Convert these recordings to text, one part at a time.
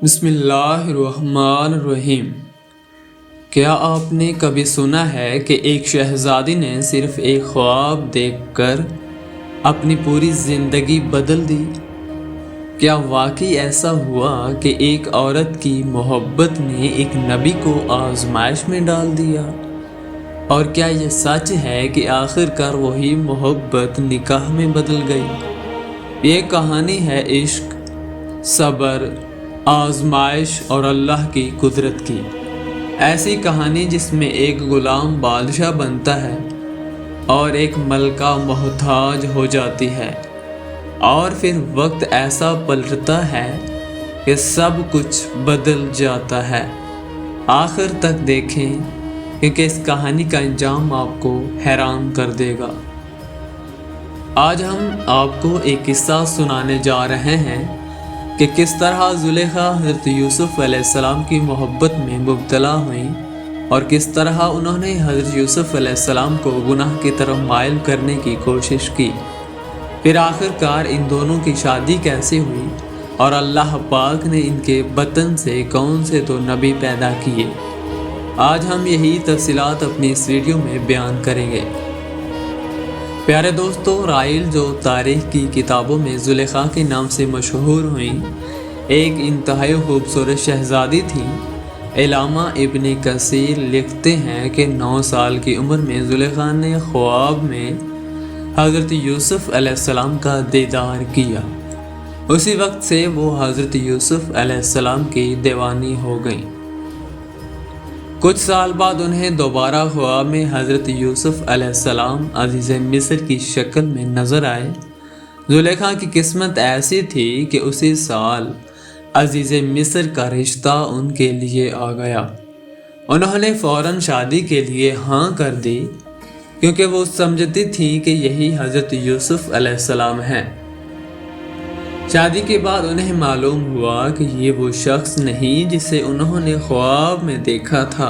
بسم اللہ الرحمن الرحیم۔ کیا آپ نے کبھی سنا ہے کہ ایک شہزادی نے صرف ایک خواب دیکھ کر اپنی پوری زندگی بدل دی؟ کیا واقعی ایسا ہوا کہ ایک عورت کی محبت نے ایک نبی کو آزمائش میں ڈال دیا؟ اور کیا یہ سچ ہے کہ آخر کار وہی محبت نکاح میں بدل گئی؟ یہ کہانی ہے عشق، صبر، آزمائش اور اللہ کی قدرت کی۔ ایسی کہانی جس میں ایک غلام بادشاہ بنتا ہے اور ایک ملکہ محتاج ہو جاتی ہے، اور پھر وقت ایسا پلٹتا ہے کہ سب کچھ بدل جاتا ہے۔ آخر تک دیکھیں کیونکہ اس کہانی کا انجام آپ کو حیران کر دے گا۔ آج ہم آپ کو ایک قصہ سنانے جا رہے ہیں کہ کس طرح زلیخا حضرت یوسف علیہ السلام کی محبت میں مبتلا ہوئیں اور کس طرح انہوں نے حضرت یوسف علیہ السلام کو گناہ کی طرف مائل کرنے کی کوشش کی۔ پھر آخر کار ان دونوں کی شادی کیسے ہوئی اور اللہ پاک نے ان کے بطن سے کون سے دو نبی پیدا کیے، آج ہم یہی تفصیلات اپنی اس ویڈیو میں بیان کریں گے۔ پیارے دوستو، رائل جو تاریخ کی کتابوں میں زلیخا کے نام سے مشہور ہوئیں، ایک انتہائی خوبصورت شہزادی تھی۔ علامہ ابن کثیر لکھتے ہیں کہ 9 سال کی عمر میں زلیخا نے خواب میں حضرت یوسف علیہ السلام کا دیدار کیا۔ اسی وقت سے وہ حضرت یوسف علیہ السلام کی دیوانی ہو گئیں۔ کچھ سال بعد انہیں دوبارہ خواب میں حضرت یوسف علیہ السلام عزیز مصر کی شکل میں نظر آئے۔ زلیخا کی قسمت ایسی تھی کہ اسی سال عزیز مصر کا رشتہ ان کے لیے آ گیا۔ انہوں نے فوراً شادی کے لیے ہاں کر دی کیونکہ وہ سمجھتی تھی کہ یہی حضرت یوسف علیہ السلام ہیں۔ شادی کے بعد انہیں معلوم ہوا کہ یہ وہ شخص نہیں جسے انہوں نے خواب میں دیکھا تھا۔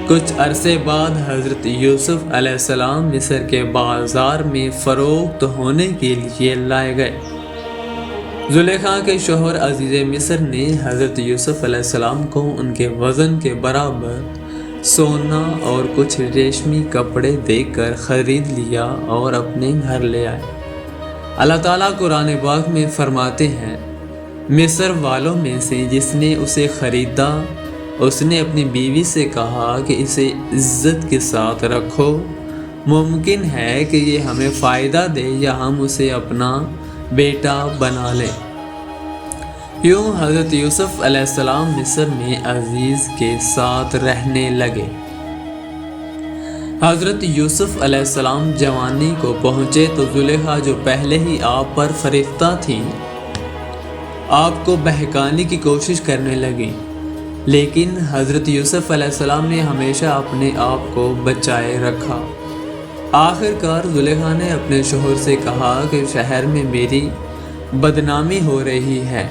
کچھ عرصے بعد حضرت یوسف علیہ السلام مصر کے بازار میں فروخت ہونے کے لیے لائے گئے۔ زلیخا کے شوہر عزیز مصر نے حضرت یوسف علیہ السلام کو ان کے وزن کے برابر سونا اور کچھ ریشمی کپڑے دے کر خرید لیا اور اپنے گھر لے آئے۔ اللہ تعالیٰ قرآن پاک میں فرماتے ہیں، مصر والوں میں سے جس نے اسے خریدا، اس نے اپنی بیوی سے کہا کہ اسے عزت کے ساتھ رکھو، ممکن ہے کہ یہ ہمیں فائدہ دے یا ہم اسے اپنا بیٹا بنا لیں۔ یوں حضرت یوسف علیہ السلام مصر میں عزیز کے ساتھ رہنے لگے۔ حضرت یوسف علیہ السلام جوانی کو پہنچے تو زلیخا جو پہلے ہی آپ پر فریفتہ تھیں، آپ کو بہکانے کی کوشش کرنے لگی، لیکن حضرت یوسف علیہ السلام نے ہمیشہ اپنے آپ کو بچائے رکھا۔ آخر کار زلیخا نے اپنے شوہر سے کہا کہ شہر میں میری بدنامی ہو رہی ہے،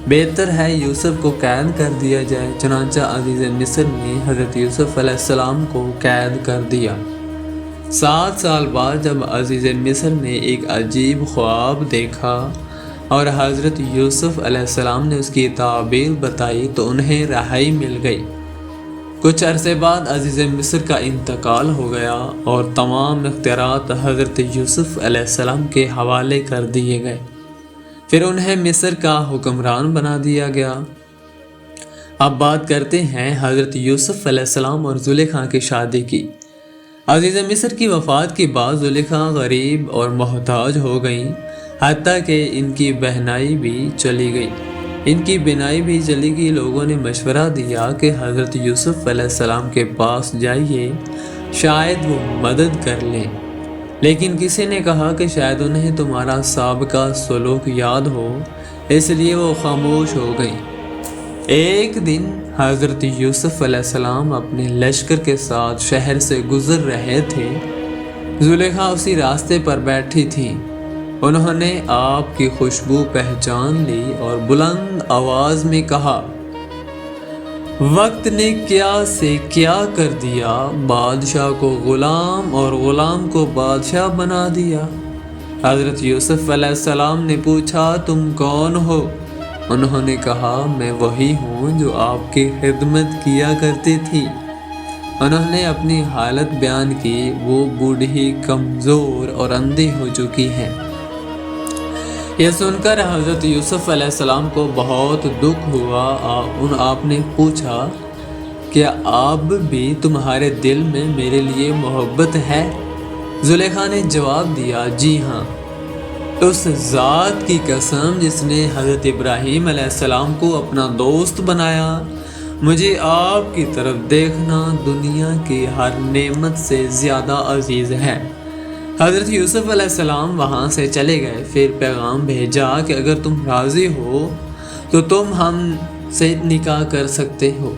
بہتر ہے یوسف کو قید کر دیا جائے۔ چنانچہ عزیز مصر نے حضرت یوسف علیہ السلام کو قید کر دیا۔ 7 سال بعد جب عزیز مصر نے ایک عجیب خواب دیکھا اور حضرت یوسف علیہ السلام نے اس کی تعبیر بتائی تو انہیں رہائی مل گئی۔ کچھ عرصے بعد عزیز مصر کا انتقال ہو گیا اور تمام اختیارات حضرت یوسف علیہ السلام کے حوالے کر دیے گئے۔ پھر انہیں مصر کا حکمران بنا دیا گیا۔ اب بات کرتے ہیں حضرت یوسف علیہ السلام اور زلیخا کی شادی کی۔ عزیز مصر کی وفات کے بعد زلیخا غریب اور محتاج ہو گئیں، حتیٰ کہ ان کی بہنائی بھی چلی گئی۔ ان کی بینائی بھی چلی گئی۔ لوگوں نے مشورہ دیا کہ حضرت یوسف علیہ السلام کے پاس جائیے، شاید وہ مدد کر لیں، لیکن کسی نے کہا کہ شاید انہیں تمہارا سابقہ سلوک یاد ہو، اس لیے وہ خاموش ہو گئیں۔ ایک دن حضرت یوسف علیہ السلام اپنے لشکر کے ساتھ شہر سے گزر رہے تھے۔ زلیخا اسی راستے پر بیٹھی تھیں۔ انہوں نے آپ کی خوشبو پہچان لی اور بلند آواز میں کہا، وقت نے کیا سے کیا کر دیا، بادشاہ کو غلام اور غلام کو بادشاہ بنا دیا۔ حضرت یوسف علیہ السلام نے پوچھا، تم کون ہو؟ انہوں نے کہا میں وہی ہوں جو آپ کی خدمت کیا کرتی تھی۔ انہوں نے اپنی حالت بیان کی، وہ بوڑھی کمزور اور اندھی ہو چکی ہے۔ یہ سن کر حضرت یوسف علیہ السلام کو بہت دکھ ہوا۔ آپ نے پوچھا کیا اب بھی تمہارے دل میں میرے لیے محبت ہے؟ زلیخا نے جواب دیا جی ہاں، اس ذات کی قسم جس نے حضرت ابراہیم علیہ السلام کو اپنا دوست بنایا، مجھے آپ کی طرف دیکھنا دنیا کی ہر نعمت سے زیادہ عزیز ہے۔ حضرت یوسف علیہ السلام وہاں سے چلے گئے، پھر پیغام بھیجا کہ اگر تم راضی ہو تو تم ہم سے نکاح کر سکتے ہو۔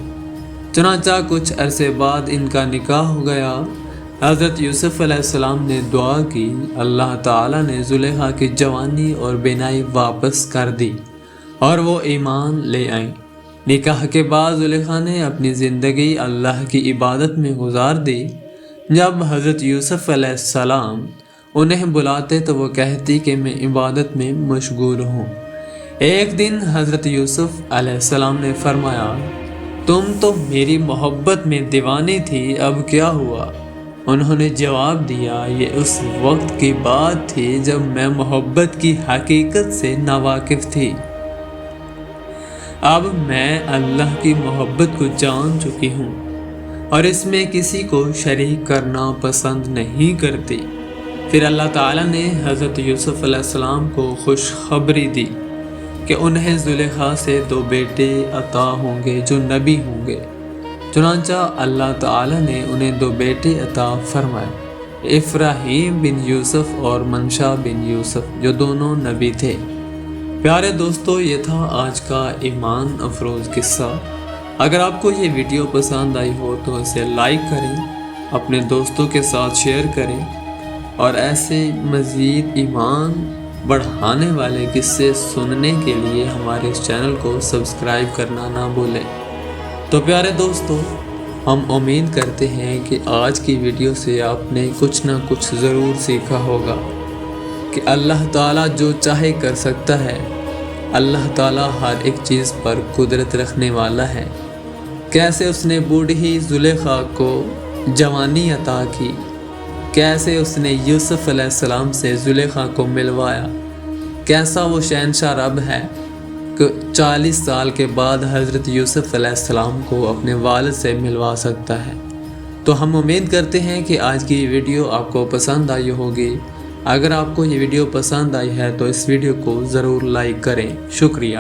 چنانچہ کچھ عرصے بعد ان کا نکاح ہو گیا۔ حضرت یوسف علیہ السلام نے دعا کی، اللہ تعالیٰ نے زلیخا کی جوانی اور بینائی واپس کر دی اور وہ ایمان لے آئیں۔ نکاح کے بعد زلیخا نے اپنی زندگی اللہ کی عبادت میں گزار دی۔ جب حضرت یوسف علیہ السلام انہیں بلاتے تو وہ کہتی کہ میں عبادت میں مشغول ہوں۔ ایک دن حضرت یوسف علیہ السلام نے فرمایا تم تو میری محبت میں دیوانی تھی، اب کیا ہوا؟ انہوں نے جواب دیا یہ اس وقت کی بات تھی جب میں محبت کی حقیقت سے ناواقف تھی، اب میں اللہ کی محبت کو جان چکی ہوں اور اس میں کسی کو شریک کرنا پسند نہیں کرتی۔ پھر اللہ تعالیٰ نے حضرت یوسف علیہ السلام کو خوشخبری دی کہ انہیں زلیخا سے 2 بیٹے عطا ہوں گے جو نبی ہوں گے۔ چنانچہ اللہ تعالیٰ نے انہیں 2 بیٹے عطا فرمائے، افراہیم بن یوسف اور منشا بن یوسف، جو دونوں نبی تھے۔ پیارے دوستو، یہ تھا آج کا ایمان افروز قصہ۔ اگر آپ کو یہ ویڈیو پسند آئی ہو تو اسے لائک کریں، اپنے دوستوں کے ساتھ شیئر کریں اور ایسے مزید ایمان بڑھانے والے قصے سننے کے لیے ہمارے اس چینل کو سبسکرائب کرنا نہ بھولیں۔ تو پیارے دوستو، ہم امید کرتے ہیں کہ آج کی ویڈیو سے آپ نے کچھ نہ کچھ ضرور سیکھا ہوگا کہ اللہ تعالیٰ جو چاہے کر سکتا ہے۔ اللہ تعالیٰ ہر ایک چیز پر قدرت رکھنے والا ہے۔ کیسے اس نے بوڑھی زلیخا کو جوانی عطا کی، کیسے اس نے یوسف علیہ السلام سے زلیخا کو ملوایا، کیسا وہ شہنشاہ رب ہے کہ 40 سال کے بعد حضرت یوسف علیہ السلام کو اپنے والد سے ملوا سکتا ہے۔ تو ہم امید کرتے ہیں کہ آج کی ویڈیو آپ کو پسند آئی ہوگی۔ اگر آپ کو یہ ویڈیو پسند آئی ہے تو اس ویڈیو کو ضرور لائک کریں۔ شکریہ۔